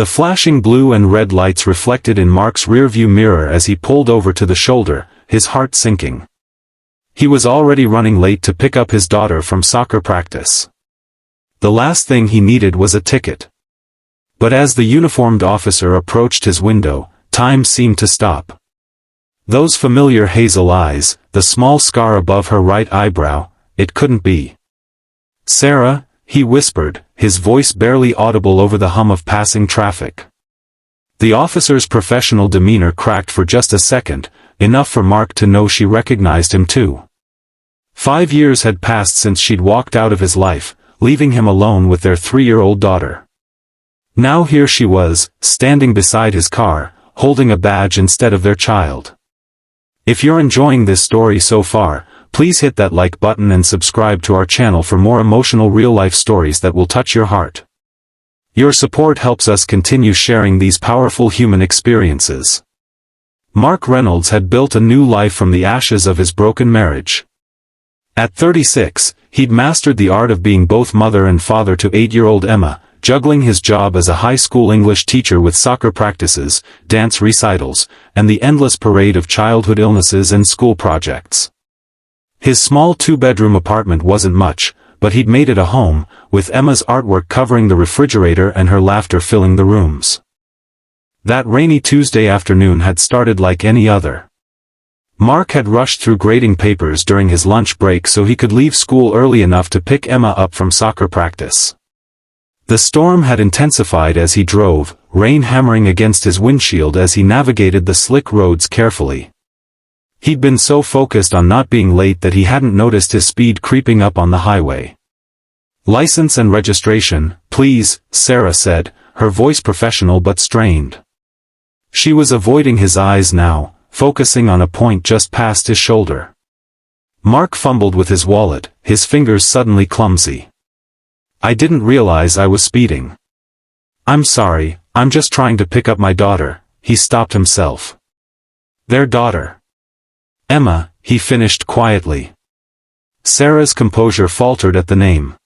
The flashing blue and red lights reflected in Mark's rearview mirror as he pulled over to the shoulder, his heart sinking. He was already running late to pick up his daughter from soccer practice. The last thing he needed was a ticket. But as the uniformed officer approached his window, time seemed to stop. Those familiar hazel eyes, the small scar above her right eyebrow, it couldn't be. "Sarah," he whispered, his voice barely audible over the hum of passing traffic. The officer's professional demeanor cracked for just a second, enough for Mark to know she recognized him too. 5 years had passed since she'd walked out of his life, leaving him alone with their 3-year-old daughter. Now here she was, standing beside his car, holding a badge instead of their child. If you're enjoying this story so far, please hit that like button and subscribe to our channel for more emotional real-life stories that will touch your heart. Your support helps us continue sharing these powerful human experiences. Mark Reynolds had built a new life from the ashes of his broken marriage. At 36, he'd mastered the art of being both mother and father to 8-year-old Emma, juggling his job as a high school English teacher with soccer practices, dance recitals, and the endless parade of childhood illnesses and school projects. His small 2-bedroom apartment wasn't much, but he'd made it a home, with Emma's artwork covering the refrigerator and her laughter filling the rooms. That rainy Tuesday afternoon had started like any other. Mark had rushed through grading papers during his lunch break so he could leave school early enough to pick Emma up from soccer practice. The storm had intensified as he drove, rain hammering against his windshield as he navigated the slick roads carefully. He'd been so focused on not being late that he hadn't noticed his speed creeping up on the highway. "License and registration, please," Sarah said, her voice professional but strained. She was avoiding his eyes now, focusing on a point just past his shoulder. Mark fumbled with his wallet, his fingers suddenly clumsy. "I didn't realize I was speeding." "I'm sorry, I'm just trying to pick up my daughter," he stopped himself. "Their daughter?" "Emma," he finished quietly. Sarah's composure faltered at the name.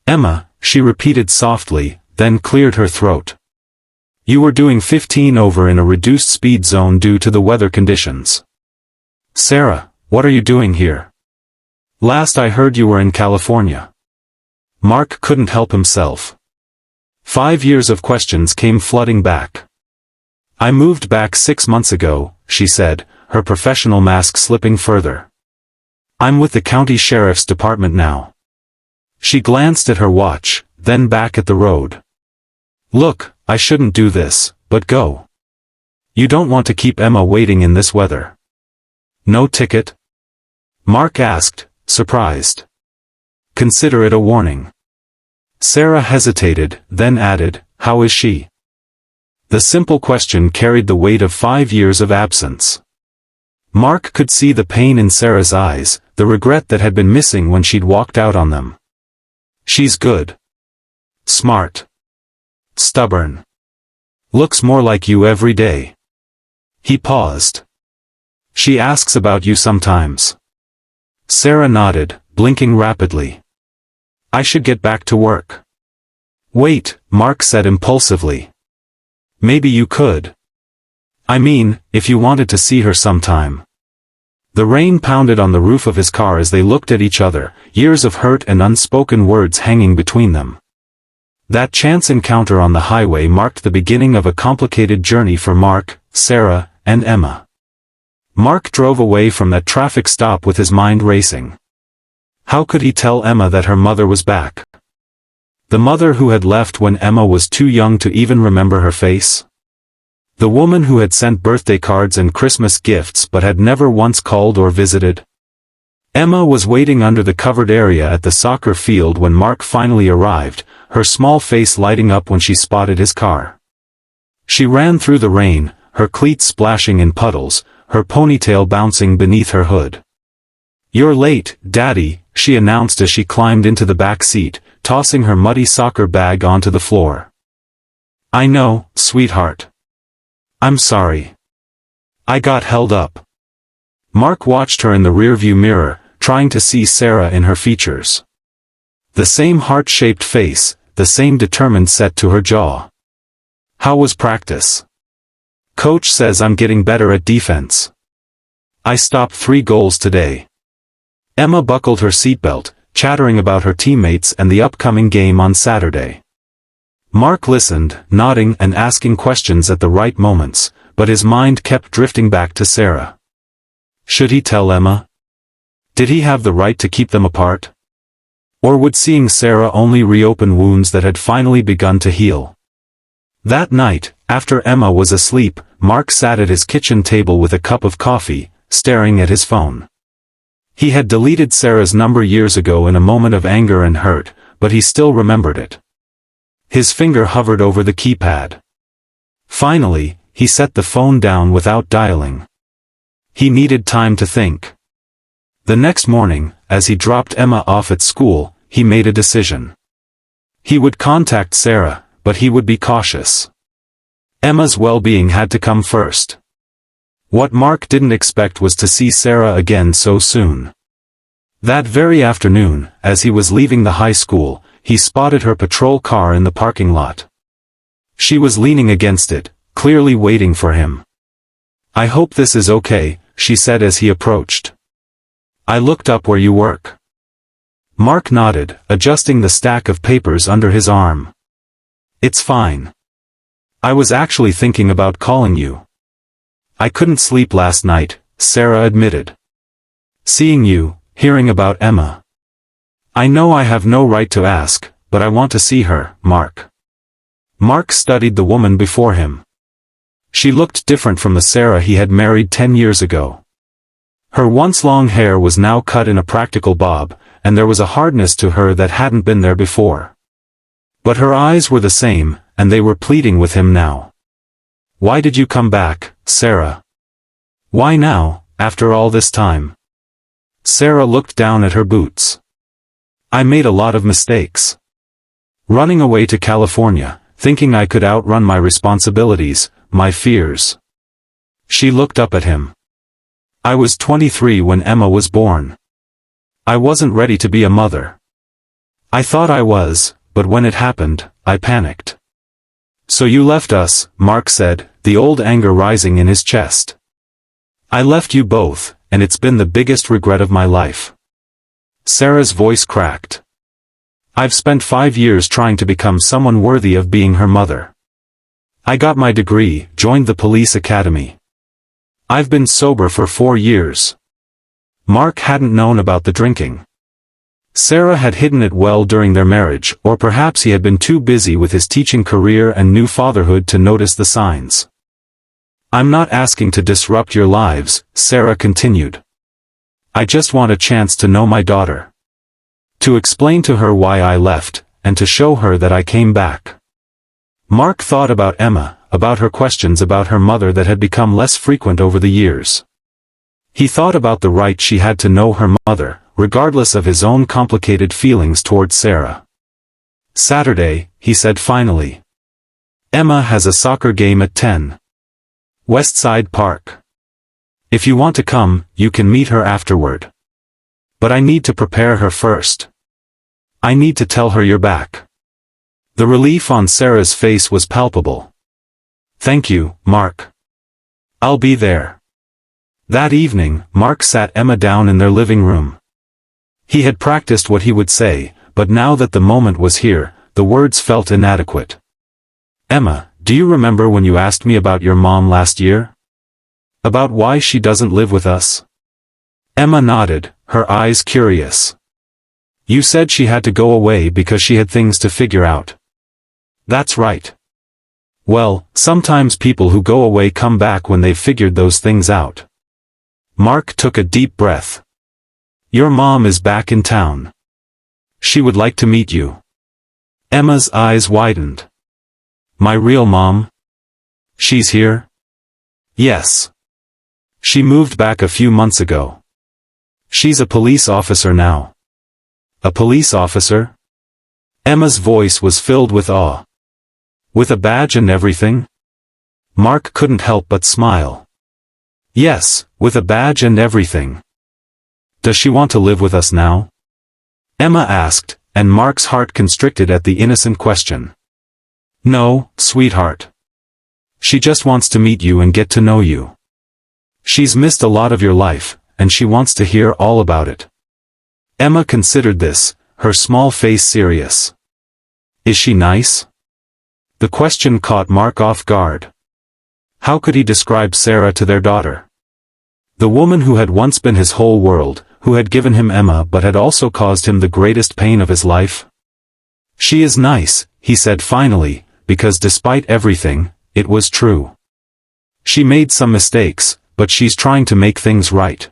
"Emma," she repeated softly, then cleared her throat. "You were doing 15 over in a reduced speed zone due to the weather conditions." "Sarah, what are you doing here? Last I heard you were in California." Mark couldn't help himself. 5 years of questions came flooding back. "I moved back 6 months ago," she said, her professional mask slipping further. "I'm with the county sheriff's department now." She glanced at her watch, then back at the road. "Look, I shouldn't do this, but go. You don't want to keep Emma waiting in this weather." "No ticket?" Mark asked, surprised. "Consider it a warning." Sarah hesitated, then added, "How is she?" The simple question carried the weight of 5 years of absence. Mark could see the pain in Sarah's eyes, the regret that had been missing when she'd walked out on them. "She's good. Smart. Stubborn. Looks more like you every day." He paused. "She asks about you sometimes." Sarah nodded, blinking rapidly. "I should get back to work." "Wait," Mark said impulsively. "Maybe you could. I mean, if you wanted to see her sometime." The rain pounded on the roof of his car as they looked at each other, years of hurt and unspoken words hanging between them. That chance encounter on the highway marked the beginning of a complicated journey for Mark, Sarah, and Emma. Mark drove away from that traffic stop with his mind racing. How could he tell Emma that her mother was back? The mother who had left when Emma was too young to even remember her face? The woman who had sent birthday cards and Christmas gifts but had never once called or visited? Emma was waiting under the covered area at the soccer field when Mark finally arrived, her small face lighting up when she spotted his car. She ran through the rain, her cleats splashing in puddles, her ponytail bouncing beneath her hood. "You're late, Daddy," she announced as she climbed into the back seat, tossing her muddy soccer bag onto the floor. "I know, sweetheart. I'm sorry. I got held up." Mark watched her in the rearview mirror, trying to see Sarah in her features. The same heart-shaped face, the same determined set to her jaw. How was practice? Coach says I'm getting better at defense. I stopped 3 goals today. Emma buckled her seatbelt, chattering about her teammates and the upcoming game on Saturday. Mark listened, nodding and asking questions at the right moments, but his mind kept drifting back to Sarah. Should he tell Emma? Did he have the right to keep them apart? Or would seeing Sarah only reopen wounds that had finally begun to heal? That night, after Emma was asleep, Mark sat at his kitchen table with a cup of coffee, staring at his phone. He had deleted Sarah's number years ago in a moment of anger and hurt, but he still remembered it. His finger hovered over the keypad. Finally, he set the phone down without dialing. He needed time to think. The next morning, as he dropped Emma off at school, he made a decision. He would contact Sarah, but he would be cautious. Emma's well-being had to come first. What Mark didn't expect was to see Sarah again so soon. That very afternoon, as he was leaving the high school, he spotted her patrol car in the parking lot. She was leaning against it, clearly waiting for him. "I hope this is okay," she said as he approached. "I looked up where you work." Mark nodded, adjusting the stack of papers under his arm. "It's fine. I was actually thinking about calling you. I couldn't sleep last night," Sarah admitted. "Seeing you, hearing about Emma. I know I have no right to ask, but I want to see her, Mark." Mark studied the woman before him. She looked different from the Sarah he had married 10 years ago. Her once long hair was now cut in a practical bob, and there was a hardness to her that hadn't been there before. But her eyes were the same, and they were pleading with him now. "Why did you come back, Sarah? Why now, after all this time?" Sarah looked down at her boots. "I made a lot of mistakes. Running away to California, thinking I could outrun my responsibilities, my fears." She looked up at him. "I was 23 when Emma was born. I wasn't ready to be a mother. I thought I was, but when it happened, I panicked." "So you left us," Mark said, the old anger rising in his chest. "I left you both, and it's been the biggest regret of my life." Sarah's voice cracked. "I've spent 5 years trying to become someone worthy of being her mother. I got my degree, joined the police academy. I've been sober for 4 years." Mark hadn't known about the drinking. Sarah had hidden it well during their marriage, or perhaps he had been too busy with his teaching career and new fatherhood to notice the signs. "I'm not asking to disrupt your lives," Sarah continued. "I just want a chance to know my daughter. To explain to her why I left, and to show her that I came back." Mark thought about Emma, about her questions about her mother that had become less frequent over the years. He thought about the right she had to know her mother, regardless of his own complicated feelings toward Sarah. "Saturday," he said finally. "Emma has a soccer game at 10. Westside Park. If you want to come, you can meet her afterward. But I need to prepare her first. I need to tell her you're back." The relief on Sarah's face was palpable. "Thank you, Mark. I'll be there." That evening, Mark sat Emma down in their living room. He had practiced what he would say, but now that the moment was here, the words felt inadequate. "Emma, do you remember when you asked me about your mom last year? About why she doesn't live with us?" Emma nodded, her eyes curious. "You said she had to go away because she had things to figure out." "That's right. Well, sometimes people who go away come back when they've figured those things out." Mark took a deep breath. "Your mom is back in town. She would like to meet you." Emma's eyes widened. "My real mom? She's here?" "Yes. She moved back a few months ago. She's a police officer now." "A police officer?" Emma's voice was filled with awe. "With a badge and everything?" Mark couldn't help but smile. "Yes, with a badge and everything." "Does she want to live with us now?" Emma asked, and Mark's heart constricted at the innocent question. "No, sweetheart. She just wants to meet you and get to know you. She's missed a lot of your life, and she wants to hear all about it. Emma considered this, her small face serious. Is she nice? The question caught Mark off guard. How could he describe Sarah to their daughter? The woman who had once been his whole world, who had given him Emma but had also caused him the greatest pain of his life? She is nice, he said finally, because despite everything, it was true. She made some mistakes, but she's trying to make things right.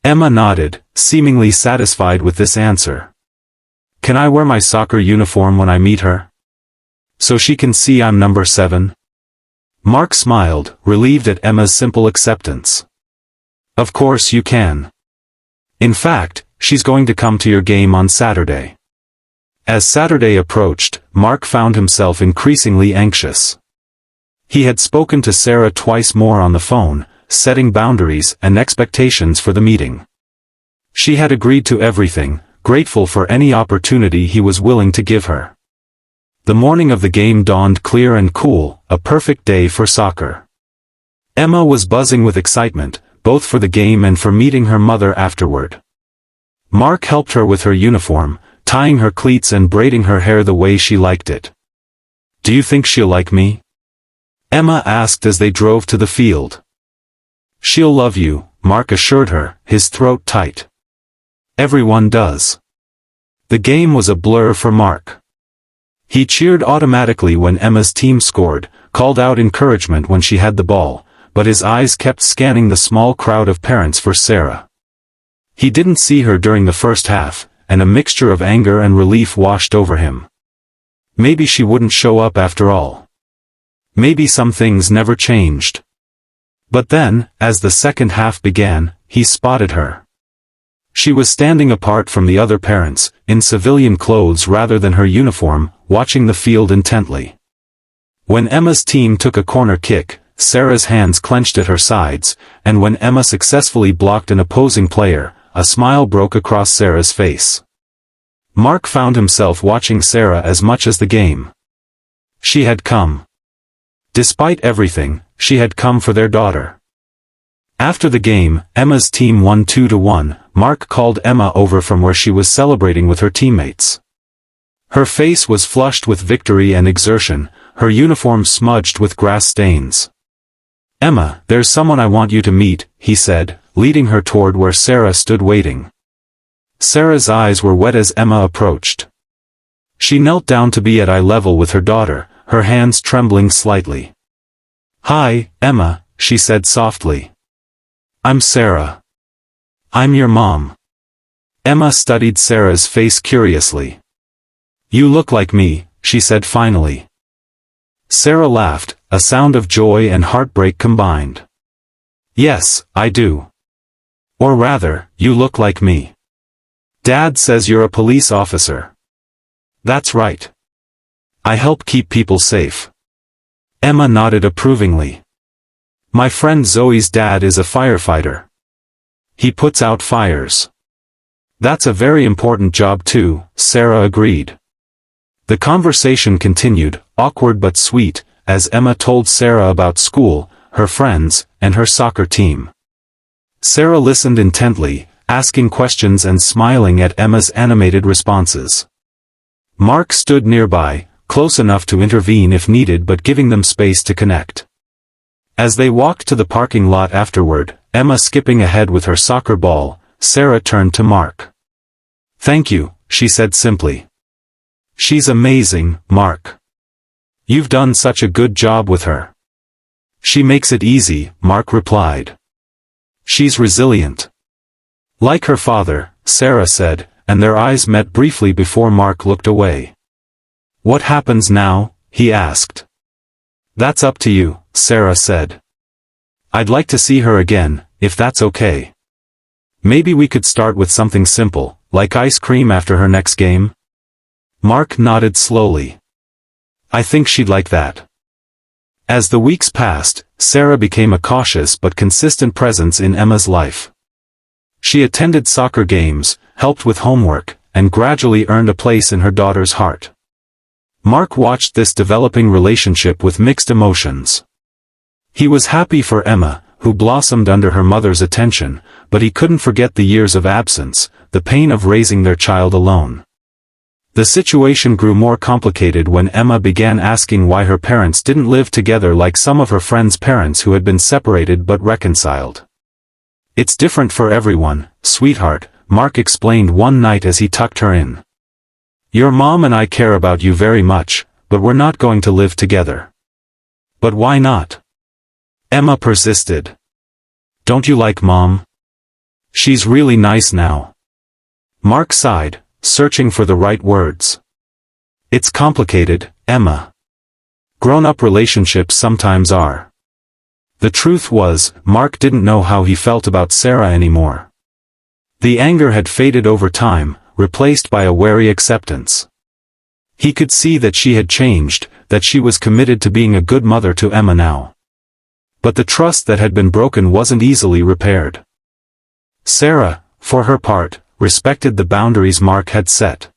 Emma nodded, seemingly satisfied with this answer. Can I wear my soccer uniform when I meet her? So she can see I'm number 7? Mark smiled, relieved at Emma's simple acceptance. Of course you can. In fact, she's going to come to your game on Saturday. As Saturday approached, Mark found himself increasingly anxious. He had spoken to Sarah twice more on the phone, setting boundaries and expectations for the meeting. She had agreed to everything, grateful for any opportunity he was willing to give her. The morning of the game dawned clear and cool, a perfect day for soccer. Emma was buzzing with excitement, both for the game and for meeting her mother afterward. Mark helped her with her uniform, tying her cleats and braiding her hair the way she liked it. Do you think she'll like me? Emma asked as they drove to the field. She'll love you, Mark assured her, his throat tight. Everyone does. The game was a blur for Mark. He cheered automatically when Emma's team scored, called out encouragement when she had the ball, but his eyes kept scanning the small crowd of parents for Sarah. He didn't see her during the first half, and a mixture of anger and relief washed over him. Maybe she wouldn't show up after all. Maybe some things never changed. But then, as the second half began, he spotted her. She was standing apart from the other parents, in civilian clothes rather than her uniform, watching the field intently. When Emma's team took a corner kick, Sarah's hands clenched at her sides, and when Emma successfully blocked an opposing player, a smile broke across Sarah's face. Mark found himself watching Sarah as much as the game. She had come. Despite everything, she had come for their daughter. After the game, Emma's team won 2-1, Mark called Emma over from where she was celebrating with her teammates. Her face was flushed with victory and exertion, her uniform smudged with grass stains. Emma, there's someone I want you to meet, he said, leading her toward where Sarah stood waiting. Sarah's eyes were wet as Emma approached. She knelt down to be at eye level with her daughter, her hands trembling slightly. Hi, Emma, she said softly. I'm Sarah. I'm your mom. Emma studied Sarah's face curiously. You look like me, she said finally. Sarah laughed, a sound of joy and heartbreak combined. Yes, I do. Or rather, you look like me. Dad says you're a police officer. That's right. I help keep people safe. Emma nodded approvingly. My friend Zoe's dad is a firefighter. He puts out fires. That's a very important job too, Sarah agreed. The conversation continued, awkward but sweet, as Emma told Sarah about school, her friends, and her soccer team. Sarah listened intently, asking questions and smiling at Emma's animated responses. Mark stood nearby, close enough to intervene if needed but giving them space to connect. As they walked to the parking lot afterward, Emma skipping ahead with her soccer ball, Sarah turned to Mark. Thank you, she said simply. She's amazing, Mark. You've done such a good job with her. She makes it easy, Mark replied. She's resilient. Like her father, Sarah said, and their eyes met briefly before Mark looked away. What happens now? He asked. That's up to you, Sarah said. I'd like to see her again, if that's okay. Maybe we could start with something simple, like ice cream after her next game? Mark nodded slowly. I think she'd like that. As the weeks passed, Sarah became a cautious but consistent presence in Emma's life. She attended soccer games, helped with homework, and gradually earned a place in her daughter's heart. Mark watched this developing relationship with mixed emotions. He was happy for Emma, who blossomed under her mother's attention, but he couldn't forget the years of absence, the pain of raising their child alone. The situation grew more complicated when Emma began asking why her parents didn't live together like some of her friends' parents who had been separated but reconciled. "It's different for everyone, sweetheart," Mark explained one night as he tucked her in. "Your mom and I care about you very much, but we're not going to live together." "But why not?" Emma persisted. "Don't you like Mom? She's really nice now." Mark sighed, searching for the right words. "It's complicated, Emma. Grown-up relationships sometimes are." The truth was, Mark didn't know how he felt about Sarah anymore. The anger had faded over time, replaced by a wary acceptance. He could see that she had changed, that she was committed to being a good mother to Emma now. But the trust that had been broken wasn't easily repaired. Sarah, for her part, respected the boundaries Mark had set.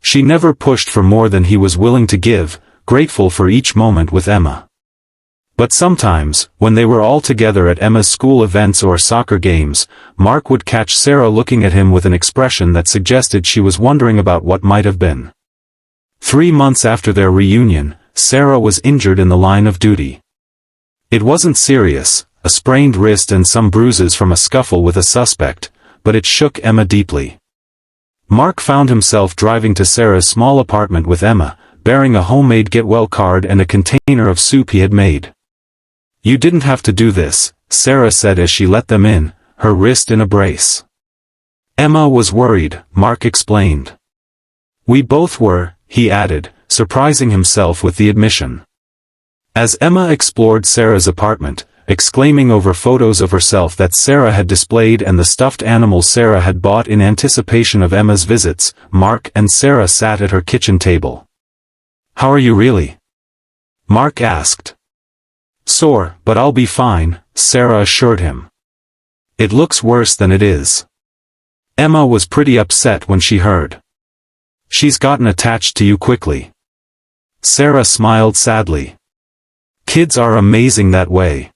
She never pushed for more than he was willing to give, grateful for each moment with Emma. But sometimes, when they were all together at Emma's school events or soccer games, Mark would catch Sarah looking at him with an expression that suggested she was wondering about what might have been. 3 months after their reunion, Sarah was injured in the line of duty. It wasn't serious, a sprained wrist and some bruises from a scuffle with a suspect, but it shook Emma deeply. Mark found himself driving to Sarah's small apartment with Emma, bearing a homemade get-well card and a container of soup he had made. "You didn't have to do this," Sarah said as she let them in, her wrist in a brace. Emma was worried, Mark explained. "We both were," he added, surprising himself with the admission. As Emma explored Sarah's apartment, exclaiming over photos of herself that Sarah had displayed and the stuffed animals Sarah had bought in anticipation of Emma's visits, Mark and Sarah sat at her kitchen table. "How are you really?" Mark asked. "Sore, but I'll be fine," Sarah assured him. "It looks worse than it is." Emma was pretty upset when she heard. "She's gotten attached to you quickly." Sarah smiled sadly. "Kids are amazing that way.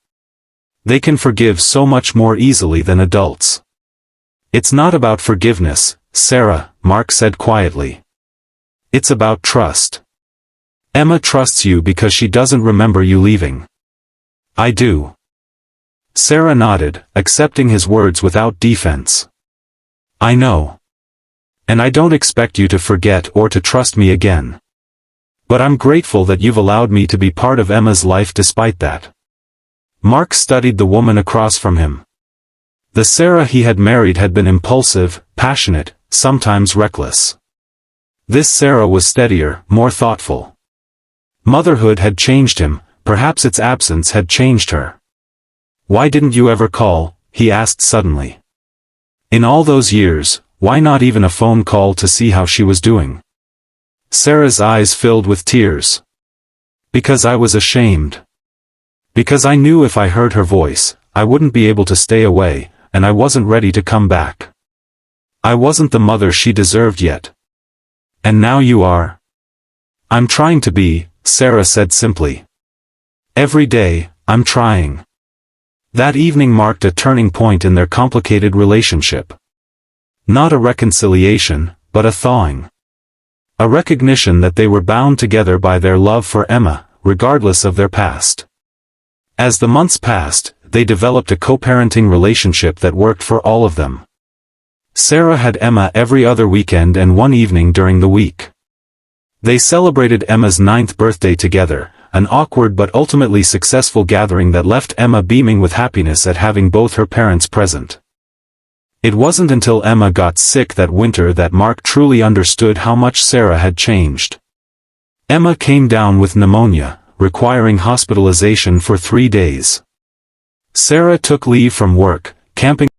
They can forgive so much more easily than adults." "It's not about forgiveness, Sarah," Mark said quietly. "It's about trust. Emma trusts you because she doesn't remember you leaving." "I do." Sarah nodded, accepting his words without defense. "I know. And I don't expect you to forget or to trust me again. But I'm grateful that you've allowed me to be part of Emma's life despite that." Mark studied the woman across from him. The Sarah he had married had been impulsive, passionate, sometimes reckless. This Sarah was steadier, more thoughtful. Motherhood had changed him, perhaps its absence had changed her. "Why didn't you ever call?" he asked suddenly. "In all those years, why not even a phone call to see how she was doing?" Sarah's eyes filled with tears. "Because I was ashamed. Because I knew if I heard her voice, I wouldn't be able to stay away, and I wasn't ready to come back. I wasn't the mother she deserved yet. And now you are." "I'm trying to be," Sarah said simply. "Every day, I'm trying." That evening marked a turning point in their complicated relationship. Not a reconciliation, but a thawing. A recognition that they were bound together by their love for Emma, regardless of their past. As the months passed, they developed a co-parenting relationship that worked for all of them. Sarah had Emma every other weekend and one evening during the week. They celebrated Emma's 9th birthday together, an awkward but ultimately successful gathering that left Emma beaming with happiness at having both her parents present. It wasn't until Emma got sick that winter that Mark truly understood how much Sarah had changed. Emma came down with pneumonia, requiring hospitalization for 3 days. Sarah took leave from work, camping